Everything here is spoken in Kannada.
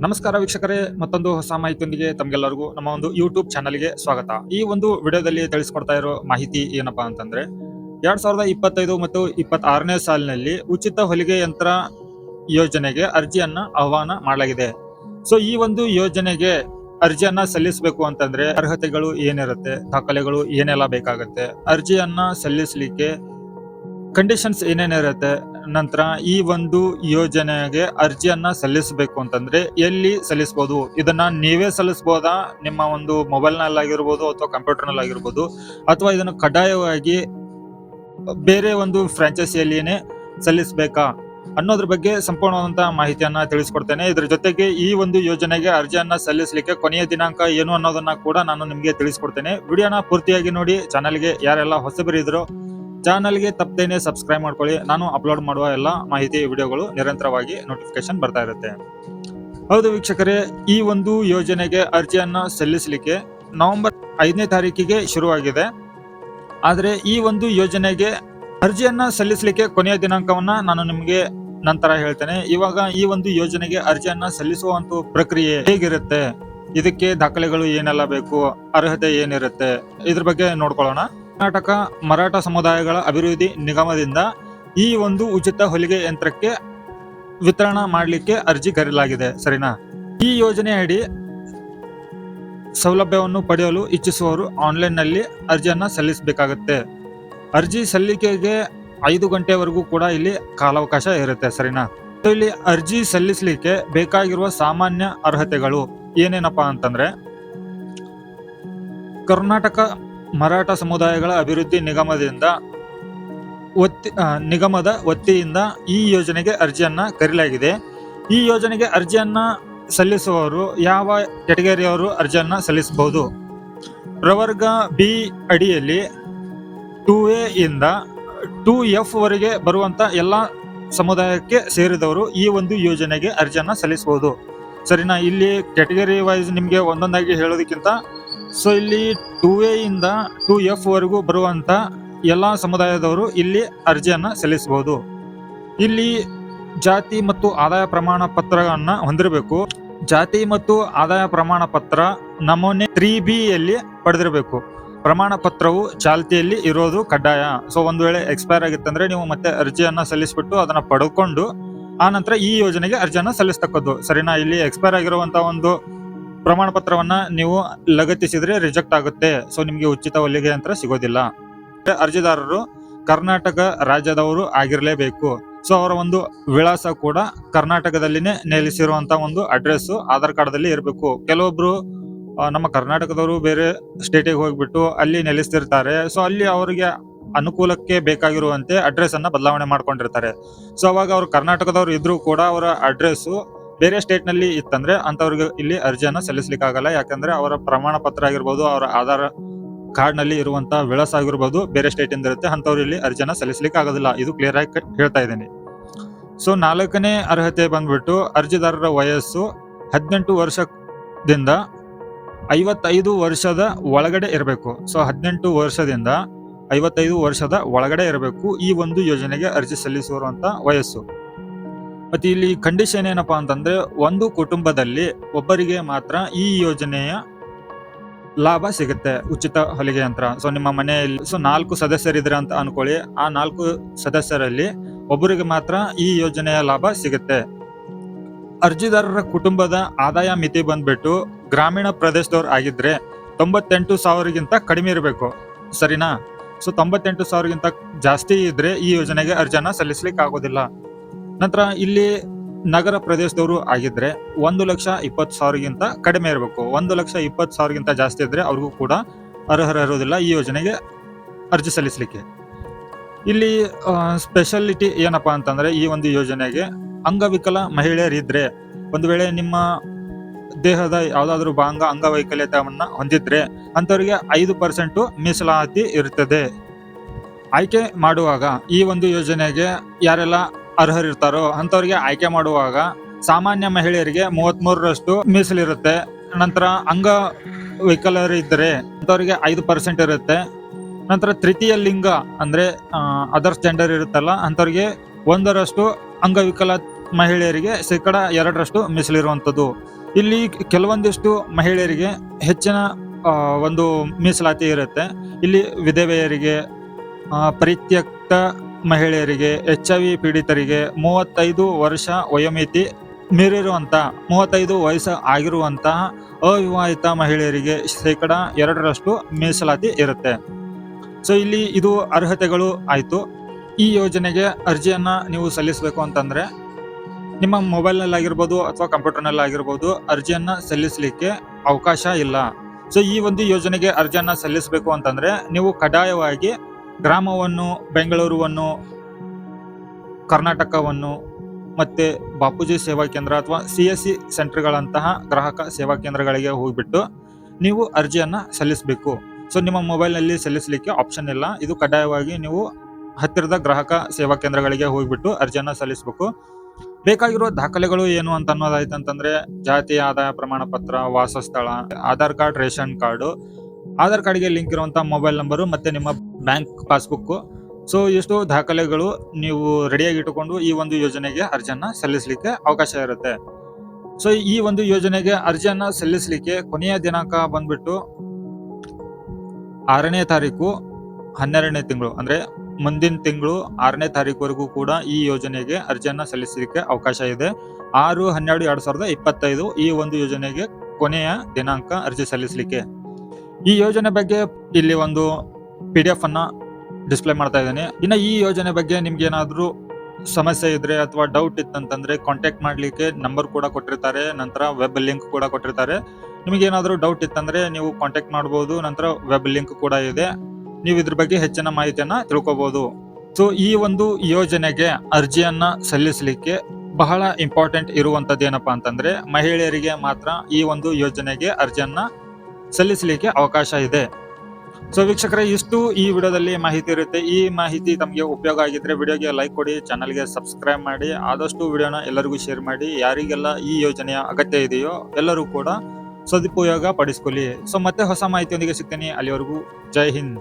ನಮಸ್ಕಾರ ವೀಕ್ಷಕರೇ, ಮತ್ತೊಂದು ಹೊಸ ಮಾಹಿತಿಯೊಂದಿಗೆ ತಮಗೆಲ್ಲರಿಗೂ ನಮ್ಮ ಒಂದು ಯೂಟ್ಯೂಬ್ ಚಾನಲ್ಗೆ ಸ್ವಾಗತ. ಈ ಒಂದು ವಿಡಿಯೋದಲ್ಲಿ ತಿಳಿಸ್ಕೊಡ್ತಾ ಇರೋ ಮಾಹಿತಿ ಏನಪ್ಪಾ ಅಂತಂದ್ರೆ 2025 ಮತ್ತು 26ನೇ ಸಾಲಿನಲ್ಲಿ ಉಚಿತ ಹೊಲಿಗೆ ಯಂತ್ರ ಯೋಜನೆಗೆ ಅರ್ಜಿಯನ್ನ ಆಹ್ವಾನ ಮಾಡಲಾಗಿದೆ. ಸೊ ಈ ಒಂದು ಯೋಜನೆಗೆ ಅರ್ಜಿಯನ್ನ ಸಲ್ಲಿಸಬೇಕು ಅಂತಂದ್ರೆ ಅರ್ಹತೆಗಳು ಏನಿರುತ್ತೆ, ದಾಖಲೆಗಳು ಏನೆಲ್ಲ ಬೇಕಾಗುತ್ತೆ, ಅರ್ಜಿಯನ್ನ ಸಲ್ಲಿಸಲಿಕ್ಕೆ ಕಂಡೀಷನ್ಸ್ ಏನೇನಿರುತ್ತೆ, ನಂತರ ಈ ಒಂದು ಯೋಜನೆಗೆ ಅರ್ಜಿಯನ್ನ ಸಲ್ಲಿಸಬೇಕು ಅಂತಂದ್ರೆ ಎಲ್ಲಿ ಸಲ್ಲಿಸಬಹುದು, ಇದನ್ನ ನೀವೇ ಸಲ್ಲಿಸಬಹುದಾ, ನಿಮ್ಮ ಒಂದು ಮೊಬೈಲ್ ನಲ್ಲಾಗಿರ್ಬೋದು ಅಥವಾ ಕಂಪ್ಯೂಟರ್ ನಲ್ಲಾಗಿರ್ಬೋದು, ಅಥವಾ ಇದನ್ನು ಕಡ್ಡಾಯವಾಗಿ ಬೇರೆ ಒಂದು ಫ್ರಾಂಚೈಸಿಯಲ್ಲಿನೇ ಸಲ್ಲಿಸಬೇಕಾ ಅನ್ನೋದ್ರ ಬಗ್ಗೆ ಸಂಪೂರ್ಣವಾದಂತಹ ಮಾಹಿತಿಯನ್ನ ತಿಳಿಸ್ಕೊಡ್ತೇನೆ. ಇದ್ರ ಜೊತೆಗೆ ಈ ಒಂದು ಯೋಜನೆಗೆ ಅರ್ಜಿಯನ್ನ ಸಲ್ಲಿಸಲಿಕ್ಕೆ ಕೊನೆಯ ದಿನಾಂಕ ಏನು ಅನ್ನೋದನ್ನ ಕೂಡ ನಾನು ನಿಮಗೆ ತಿಳಿಸ್ಕೊಡ್ತೇನೆ. ವಿಡಿಯೋನ ಪೂರ್ತಿಯಾಗಿ ನೋಡಿ. ಚಾನಲ್ಗೆ ಯಾರೆಲ್ಲ ಹೊಸಬರಿದ್ರು ಚಾನಲ್ಗೆ ತಪ್ಪದೇನೆ ಸಬ್ಸ್ಕ್ರೈಬ್ ಮಾಡ್ಕೊಳ್ಳಿ. ನಾನು ಅಪ್ಲೋಡ್ ಮಾಡುವ ಎಲ್ಲ ಮಾಹಿತಿ ವಿಡಿಯೋಗಳು ನಿರಂತರವಾಗಿ ನೋಟಿಫಿಕೇಶನ್ ಬರ್ತಾ ಇರುತ್ತೆ. ಹೌದು ವೀಕ್ಷಕರೇ, ಈ ಒಂದು ಯೋಜನೆಗೆ ಅರ್ಜಿಯನ್ನ ಸಲ್ಲಿಸಲಿಕ್ಕೆ ನವೆಂಬರ್ 5ನೇ ತಾರೀಕಿಗೆ ಶುರುವಾಗಿದೆ. ಆದ್ರೆ ಈ ಒಂದು ಯೋಜನೆಗೆ ಅರ್ಜಿಯನ್ನ ಸಲ್ಲಿಸಲಿಕ್ಕೆ ಕೊನೆಯ ದಿನಾಂಕವನ್ನ ನಾನು ನಿಮಗೆ ನಂತರ ಹೇಳ್ತೇನೆ. ಇವಾಗ ಈ ಒಂದು ಯೋಜನೆಗೆ ಅರ್ಜಿಯನ್ನ ಸಲ್ಲಿಸುವಂತ ಪ್ರಕ್ರಿಯೆ ಹೇಗಿರುತ್ತೆ, ಇದಕ್ಕೆ ದಾಖಲೆಗಳು ಏನೆಲ್ಲ ಬೇಕು, ಅರ್ಹತೆ ಏನಿರುತ್ತೆ, ಇದ್ರ ಬಗ್ಗೆ ನೋಡ್ಕೊಳ್ಳೋಣ. ಕರ್ನಾಟಕ ಮರಾಠ ಸಮುದಾಯಗಳ ಅಭಿವೃದ್ಧಿ ನಿಗಮದಿಂದ ಈ ಒಂದು ಉಚಿತ ಹೊಲಿಗೆ ಯಂತ್ರಕ್ಕೆ ವಿತರಣಾ ಮಾಡಲಿಕ್ಕೆ ಅರ್ಜಿ ಕರೆಯಲಾಗಿದೆ. ಸರಿನಾ? ಈ ಯೋಜನೆ ಅಡಿ ಸೌಲಭ್ಯವನ್ನು ಪಡೆಯಲು ಇಚ್ಛಿಸುವವರು ಆನ್ಲೈನ್ ನಲ್ಲಿ ಅರ್ಜಿಯನ್ನ ಸಲ್ಲಿಸಬೇಕಾಗುತ್ತೆ. ಅರ್ಜಿ ಸಲ್ಲಿಕೆಗೆ 5 ಗಂಟೆವರೆಗೂ ಕೂಡ ಇಲ್ಲಿ ಕಾಲಾವಕಾಶ ಇರುತ್ತೆ. ಸರಿನಾ? ಇಲ್ಲಿ ಅರ್ಜಿ ಸಲ್ಲಿಸಲಿಕ್ಕೆ ಬೇಕಾಗಿರುವ ಸಾಮಾನ್ಯ ಅರ್ಹತೆಗಳು ಏನೇನಪ್ಪಾ ಅಂತಂದ್ರೆ, ಕರ್ನಾಟಕ ಮರಾಠ ಸಮುದಾಯಗಳ ಅಭಿವೃದ್ಧಿ ನಿಗಮದ ವತಿಯಿಂದ ಈ ಯೋಜನೆಗೆ ಅರ್ಜಿಯನ್ನ ಕರೆಯಲಾಗಿದೆ. ಈ ಯೋಜನೆಗೆ ಅರ್ಜಿಯನ್ನ ಸಲ್ಲಿಸುವವರು ಯಾವ ಕೆಟಗರಿಯವರು ಅರ್ಜಿಯನ್ನ ಸಲ್ಲಿಸಬಹುದು? ಪ್ರವರ್ಗ ಬಿ ಅಡಿಯಲ್ಲಿ 2A ಇಂದ 2F ವರೆಗೆ ಬರುವಂತ ಎಲ್ಲಾ ಸಮುದಾಯಕ್ಕೆ ಸೇರಿದವರು ಈ ಒಂದು ಯೋಜನೆಗೆ ಅರ್ಜಿಯನ್ನ ಸಲ್ಲಿಸಬಹುದು. ಸರಿನಾ? ಇಲ್ಲಿ ಕೆಟಗರಿ ವೈಸ್ ನಿಮ್ಗೆ ಒಂದೊಂದಾಗಿ ಹೇಳೋದಕ್ಕಿಂತ ಇಲ್ಲಿ 2A ಇಂದ 2F ವರೆಗೂ ಬರುವಂತ ಎಲ್ಲಾ ಸಮುದಾಯದವರು ಇಲ್ಲಿ ಅರ್ಜಿಯನ್ನ ಸಲ್ಲಿಸಬಹುದು. ಇಲ್ಲಿ ಜಾತಿ ಮತ್ತು ಆದಾಯ ಪ್ರಮಾಣ ಪತ್ರವನ್ನ ಹೊಂದಿರಬೇಕು. ಜಾತಿ ಮತ್ತು ಆದಾಯ ಪ್ರಮಾಣ ಪತ್ರ ನಮೂನೆ 3B ಯಲ್ಲಿ ಪಡೆದಿರಬೇಕು. ಪ್ರಮಾಣ ಪತ್ರವು ಚಾಲ್ತಿಯಲ್ಲಿ ಇರೋದು ಕಡ್ಡಾಯ. ಸೊ ಒಂದ್ ವೇಳೆ ಎಕ್ಸ್ಪೈರ್ ಆಗಿತ್ತಂದ್ರೆ ನೀವು ಮತ್ತೆ ಅರ್ಜಿಯನ್ನ ಸಲ್ಲಿಸ್ಬಿಟ್ಟು ಅದನ್ನ ಪಡೆದುಕೊಂಡು ಆ ನಂತರ ಈ ಯೋಜನೆಗೆ ಅರ್ಜಿಯನ್ನ ಸಲ್ಲಿಸ್ತಕ್ಕದ್ದು. ಸರಿನಾ? ಇಲ್ಲಿ ಎಕ್ಸ್ಪೈರ್ ಆಗಿರುವಂತ ಒಂದು ಪ್ರಮಾಣ ಪತ್ರವನ್ನ ನೀವು ಲಗತ್ತಿಸಿದ್ರೆ ರಿಜೆಕ್ಟ್ ಆಗುತ್ತೆ. ಸೊ ನಿಮ್ಗೆ ಉಚಿತ ಹೊಲಿಗೆ ಯಂತ್ರ ಸಿಗೋದಿಲ್ಲ. ಅರ್ಜಿದಾರರು ಕರ್ನಾಟಕ ರಾಜ್ಯದವರು ಆಗಿರಲೇಬೇಕು. ಸೊ ಅವರ ಒಂದು ವಿಳಾಸ ಕೂಡ ಕರ್ನಾಟಕದಲ್ಲಿನೇ ನೆಲೆಸಿರುವಂತ ಒಂದು ಅಡ್ರೆಸ್ ಆಧಾರ್ ಕಾರ್ಡ್ ದಲ್ಲಿ ಇರಬೇಕು. ಕೆಲವೊಬ್ರು ನಮ್ಮ ಕರ್ನಾಟಕದವರು ಬೇರೆ ಸ್ಟೇಟಿಗೆ ಹೋಗ್ಬಿಟ್ಟು ಅಲ್ಲಿ ನೆಲೆಸ್ತಿರ್ತಾರೆ. ಸೊ ಅಲ್ಲಿ ಅವರಿಗೆ ಅನುಕೂಲಕ್ಕೆ ಬೇಕಾಗಿರುವಂತೆ ಅಡ್ರೆಸ್ ಅನ್ನ ಬದಲಾವಣೆ ಮಾಡ್ಕೊಂಡಿರ್ತಾರೆ. ಸೊ ಅವಾಗ ಅವ್ರು ಕರ್ನಾಟಕದವ್ರು ಇದ್ರೂ ಕೂಡ ಅವರ ಅಡ್ರೆಸ್ ಬೇರೆ ಸ್ಟೇಟ್ ನಲ್ಲಿ ಇತ್ತಂದ್ರೆ ಅಂತವ್ರಿಗೆ ಇಲ್ಲಿ ಅರ್ಜಿಯನ್ನ ಸಲ್ಲಿಸ್ಲಿಕ್ಕೆ ಆಗಲ್ಲ. ಯಾಕಂದ್ರೆ ಅವರ ಪ್ರಮಾಣ ಪತ್ರ ಆಗಿರ್ಬೋದು, ಅವರ ಆಧಾರ್ ಕಾರ್ಡ್ ನಲ್ಲಿ ಇರುವಂತಹ ವಿಳಾಸ ಆಗಿರ್ಬೋದು ಬೇರೆ ಸ್ಟೇಟ್ ಇಂದ ಇರುತ್ತೆ. ಅಂತವ್ರು ಇಲ್ಲಿ ಅರ್ಜಿಯನ್ನ ಸಲ್ಲಿಸ್ಲಿಕ್ಕೆ ಆಗೋದಿಲ್ಲ. ಇದು ಕ್ಲಿಯರ್ ಆಗಿ ಹೇಳ್ತಾ ಇದ್ದೀನಿ. ಸೊ 4ನೇ ಅರ್ಹತೆ ಬಂದ್ಬಿಟ್ಟು ಅರ್ಜಿದಾರರ ವಯಸ್ಸು 18 ವರ್ಷದಿಂದ 55 ವರ್ಷದ ಒಳಗಡೆ ಇರಬೇಕು. ಸೊ 18 ವರ್ಷದಿಂದ 55 ವರ್ಷದ ಒಳಗಡೆ ಇರಬೇಕು ಈ ಒಂದು ಯೋಜನೆಗೆ ಅರ್ಜಿ ಸಲ್ಲಿಸುವಂತ ವಯಸ್ಸು. ಮತ್ತೆ ಇಲ್ಲಿ ಕಂಡೀಷನ್ ಏನಪ್ಪಾ ಅಂತಂದ್ರೆ, ಒಂದು ಕುಟುಂಬದಲ್ಲಿ ಒಬ್ಬರಿಗೆ ಮಾತ್ರ ಈ ಯೋಜನೆಯ ಲಾಭ ಸಿಗುತ್ತೆ, ಉಚಿತ ಹೊಲಿಗೆ ಯಂತ್ರ. ಸೊ ನಿಮ್ಮ ಮನೆಯಲ್ಲಿ 4 ಸದಸ್ಯರಿದ್ರೆ ಅಂತ ಅನ್ಕೊಳ್ಳಿ. ಆ 4 ಸದಸ್ಯರಲ್ಲಿ ಒಬ್ಬರಿಗೆ ಮಾತ್ರ ಈ ಯೋಜನೆಯ ಲಾಭ ಸಿಗುತ್ತೆ. ಅರ್ಜಿದಾರರ ಕುಟುಂಬದ ಆದಾಯ ಮಿತಿ ಬಂದ್ಬಿಟ್ಟು ಗ್ರಾಮೀಣ ಪ್ರದೇಶದವ್ರು ಆಗಿದ್ರೆ 98,000ಗಿಂತ ಕಡಿಮೆ ಇರಬೇಕು. ಸರಿನಾ? ಸೊ 98,000ಗಿಂತ ಜಾಸ್ತಿ ಇದ್ರೆ ಈ ಯೋಜನೆಗೆ ಅರ್ಜಿಯನ್ನ ಸಲ್ಲಿಸ್ಲಿಕ್ಕೆ ಆಗೋದಿಲ್ಲ. ನಂತರ ಇಲ್ಲಿ ನಗರ ಪ್ರದೇಶದವರು ಆಗಿದ್ರೆ 1,20,000ಗಿಂತ ಕಡಿಮೆ ಇರಬೇಕು. 1,20,000ಗಿಂತ ಜಾಸ್ತಿ ಇದ್ರೆ ಅವ್ರಿಗೂ ಕೂಡ ಅರ್ಹರಿರೋದಿಲ್ಲ ಈ ಯೋಜನೆಗೆ ಅರ್ಜಿ ಸಲ್ಲಿಸಲಿಕ್ಕೆ. ಇಲ್ಲಿ ಸ್ಪೆಷಾಲಿಟಿ ಏನಪ್ಪಾ ಅಂತಂದ್ರೆ, ಈ ಒಂದು ಯೋಜನೆಗೆ ಅಂಗವಿಕಲ ಮಹಿಳೆಯರಿದ್ರೆ, ಒಂದು ವೇಳೆ ನಿಮ್ಮ ದೇಹದ ಯಾವ್ದಾದ್ರು ಭಾಗ ಅಂಗವೈಕಲ್ಯತೆಯನ್ನ ಹೊಂದಿದ್ರೆ ಅಂತವರಿಗೆ 5% ಮೀಸಲಾತಿ ಇರುತ್ತದೆ. ಆಯ್ಕೆ ಮಾಡುವಾಗ ಈ ಒಂದು ಯೋಜನೆಗೆ ಯಾರೆಲ್ಲ ಅರ್ಹರಿರ್ತಾರೋ ಅಂತವರಿಗೆ ಆಯ್ಕೆ ಮಾಡುವಾಗ ಸಾಮಾನ್ಯ ಮಹಿಳೆಯರಿಗೆ 33ರಷ್ಟು ಮೀಸಲಿರುತ್ತೆ. ನಂತರ ಅಂಗವೈಕಲರಿದ್ದರೆ ಅಂತವರಿಗೆ 5% ಇರುತ್ತೆ. ನಂತರ ತೃತೀಯ ಲಿಂಗ ಅಂದ್ರೆ ಅದರ್ಸ್ ಜೆಂಡರ್ ಇರುತ್ತಲ್ಲ ಅಂತವರಿಗೆ 1% ಅಂಗವಿಕಲ ಮಹಿಳೆಯರಿಗೆ 2% ಮೀಸಲಿರುವಂಥದ್ದು. ಇಲ್ಲಿ ಕೆಲವೊಂದಿಷ್ಟು ಮಹಿಳೆಯರಿಗೆ ಹೆಚ್ಚಿನ ಒಂದು ಮೀಸಲಾತಿ ಇರುತ್ತೆ. ಇಲ್ಲಿ ವಿಧವೆಯರಿಗೆ, ಪರಿತ್ಯಕ್ತ ಮಹಿಳೆಯರಿಗೆ, HIV ಪೀಡಿತರಿಗೆ, 35 ವರ್ಷ ವಯೋಮಿತಿ ಮೀರಿರುವಂತ 35 ವಯಸ್ಸು ಆಗಿರುವಂತಹ ಅವಿವಾಹಿತ ಮಹಿಳೆಯರಿಗೆ 2% ಮೀಸಲಾತಿ ಇರುತ್ತೆ. ಸೊ ಇಲ್ಲಿ ಇದು ಅರ್ಹತೆಗಳು ಆಯ್ತು. ಈ ಯೋಜನೆಗೆ ಅರ್ಜಿಯನ್ನ ನೀವು ಸಲ್ಲಿಸಬೇಕು ಅಂತಂದ್ರೆ ನಿಮ್ಮ ಮೊಬೈಲ್ನಲ್ಲಿ ಆಗಿರ್ಬೋದು ಅಥವಾ ಕಂಪ್ಯೂಟರ್ನಲ್ಲಿ ಆಗಿರ್ಬೋದು ಅರ್ಜಿಯನ್ನ ಸಲ್ಲಿಸಲಿಕ್ಕೆ ಅವಕಾಶ ಇಲ್ಲ. ಸೊ ಈ ಒಂದು ಯೋಜನೆಗೆ ಅರ್ಜಿಯನ್ನ ಸಲ್ಲಿಸಬೇಕು ಅಂತಂದ್ರೆ ನೀವು ಕಡ್ಡಾಯವಾಗಿ ಗ್ರಾಮವನ್ನು, ಬೆಂಗಳೂರುವನ್ನು, ಕರ್ನಾಟಕವನ್ನು ಮತ್ತೆ ಬಾಪೂಜಿ ಸೇವಾ ಕೇಂದ್ರ ಅಥವಾ CSC ಸೆಂಟರ್ಗಳಂತಹ ಗ್ರಾಹಕ ಸೇವಾ ಕೇಂದ್ರಗಳಿಗೆ ಹೋಗ್ಬಿಟ್ಟು ನೀವು ಅರ್ಜಿಯನ್ನ ಸಲ್ಲಿಸಬೇಕು. ಸೊ ನಿಮ್ಮ ಮೊಬೈಲ್ನಲ್ಲಿ ಸಲ್ಲಿಸಲಿಕ್ಕೆ ಆಪ್ಷನ್ ಇಲ್ಲ. ಇದು ಕಡ್ಡಾಯವಾಗಿ ನೀವು ಹತ್ತಿರದ ಗ್ರಾಹಕ ಸೇವಾ ಕೇಂದ್ರಗಳಿಗೆ ಹೋಗ್ಬಿಟ್ಟು ಅರ್ಜಿಯನ್ನ ಸಲ್ಲಿಸಬೇಕು. ಬೇಕಾಗಿರುವ ದಾಖಲೆಗಳು ಏನು ಅಂತ ಅನ್ನೋದಾಯ್ತು ಅಂತಂದ್ರೆ ಜಾತಿ ಆದಾಯ ಪ್ರಮಾಣ ಪತ್ರ, ವಾಸಸ್ಥಳ, Aadhaar card, ration card, Aadhaar ಕಾರ್ಡ್ಗೆ ಲಿಂಕ್ ಇರುವಂತಹ ಮೊಬೈಲ್ ನಂಬರು ಮತ್ತೆ ನಿಮ್ಮ ಬ್ಯಾಂಕ್ ಪಾಸ್ಬುಕ್. ಸೊ ಇಷ್ಟು ದಾಖಲೆಗಳು ನೀವು ರೆಡಿಯಾಗಿ ಇಟ್ಟುಕೊಂಡು ಈ ಒಂದು ಯೋಜನೆಗೆ ಅರ್ಜಿಯನ್ನ ಸಲ್ಲಿಸಲಿಕ್ಕೆ ಅವಕಾಶ ಇರುತ್ತೆ. ಸೊ ಈ ಒಂದು ಯೋಜನೆಗೆ ಅರ್ಜಿಯನ್ನ ಸಲ್ಲಿಸಲಿಕ್ಕೆ ಕೊನೆಯ ದಿನಾಂಕ ಬಂದ್ಬಿಟ್ಟು 6ನೇ ತಾರೀಕು 12ನೇ ತಿಂಗಳು, ಅಂದ್ರೆ ಮುಂದಿನ ತಿಂಗಳು 6ನೇ ತಾರೀಕುವರೆಗೂ ಕೂಡ ಈ ಯೋಜನೆಗೆ ಅರ್ಜಿಯನ್ನ ಸಲ್ಲಿಸಲಿಕ್ಕೆ ಅವಕಾಶ ಇದೆ. 6/12/2025 ಈ ಒಂದು ಯೋಜನೆಗೆ ಕೊನೆಯ ದಿನಾಂಕ ಅರ್ಜಿ ಸಲ್ಲಿಸಲಿಕ್ಕೆ. ಈ ಯೋಜನೆ ಬಗ್ಗೆ ಇಲ್ಲಿ ಒಂದು PDF ಅನ್ನ ಡಿಸ್ಪ್ಲೇ ಮಾಡ್ತಾ ಇದ್ದೇನೆ. ಇನ್ನು ಈ ಯೋಜನೆ ಬಗ್ಗೆ ನಿಮ್ಗೆ ಏನಾದ್ರೂ ಸಮಸ್ಯೆ ಇದ್ರೆ ಅಥವಾ ಡೌಟ್ ಇತ್ತಂತಂದ್ರೆ ಕಾಂಟ್ಯಾಕ್ಟ್ ಮಾಡ್ಲಿಕ್ಕೆ ನಂಬರ್ ಕೂಡ ಕೊಟ್ಟಿರ್ತಾರೆ, ನಂತರ ವೆಬ್ ಲಿಂಕ್ ಕೂಡ ಕೊಟ್ಟಿರ್ತಾರೆ. ನಿಮಗೆ ಏನಾದ್ರೂ ಡೌಟ್ ಇತ್ತಂದ್ರೆ ನೀವು ಕಾಂಟ್ಯಾಕ್ಟ್ ಮಾಡಬಹುದು. ನಂತರ ವೆಬ್ ಲಿಂಕ್ ಕೂಡ ಇದೆ, ನೀವು ಇದ್ರ ಬಗ್ಗೆ ಹೆಚ್ಚಿನ ಮಾಹಿತಿಯನ್ನ ತಿಳ್ಕೊಬಹುದು. ಸೊ ಈ ಒಂದು ಯೋಜನೆಗೆ ಅರ್ಜಿಯನ್ನ ಸಲ್ಲಿಸಲಿಕ್ಕೆ ಬಹಳ ಇಂಪಾರ್ಟೆಂಟ್ ಇರುವಂತದ್ದು ಏನಪ್ಪಾ ಅಂತಂದ್ರೆ ಮಹಿಳೆಯರಿಗೆ ಮಾತ್ರ ಈ ಒಂದು ಯೋಜನೆಗೆ ಅರ್ಜಿಯನ್ನ ಸಲ್ಲಿಸಲಿಕ್ಕೆ ಅವಕಾಶ ಇದೆ. ಸೊ ವೀಕ್ಷಕರೇ, ಇಷ್ಟು ಈ ವಿಡಿಯೋದಲ್ಲಿ ಮಾಹಿತಿ ಇರುತ್ತೆ. ಈ ಮಾಹಿತಿ ತಮಗೆ ಉಪಯೋಗ ಆಗಿದ್ರೆ ವಿಡಿಯೋಗೆ ಲೈಕ್ ಕೊಡಿ, ಚಾನಲ್ಗೆ ಸಬ್ಸ್ಕ್ರೈಬ್ ಮಾಡಿ, ಆದಷ್ಟು ವಿಡಿಯೋನ ಎಲ್ಲರಿಗೂ ಶೇರ್ ಮಾಡಿ. ಯಾರಿಗೆಲ್ಲ ಈ ಯೋಜನೆಯ ಅಗತ್ಯ ಇದೆಯೋ ಎಲ್ಲರೂ ಕೂಡ ಸದುಪಯೋಗ ಪಡಿಸ್ಕೊಳ್ಳಿ. ಸೊ ಮತ್ತೆ ಹೊಸ ಮಾಹಿತಿಯೊಂದಿಗೆ ಸಿಗ್ತೀನಿ. ಅಲ್ಲಿವರೆಗೂ ಜೈ ಹಿಂದ್.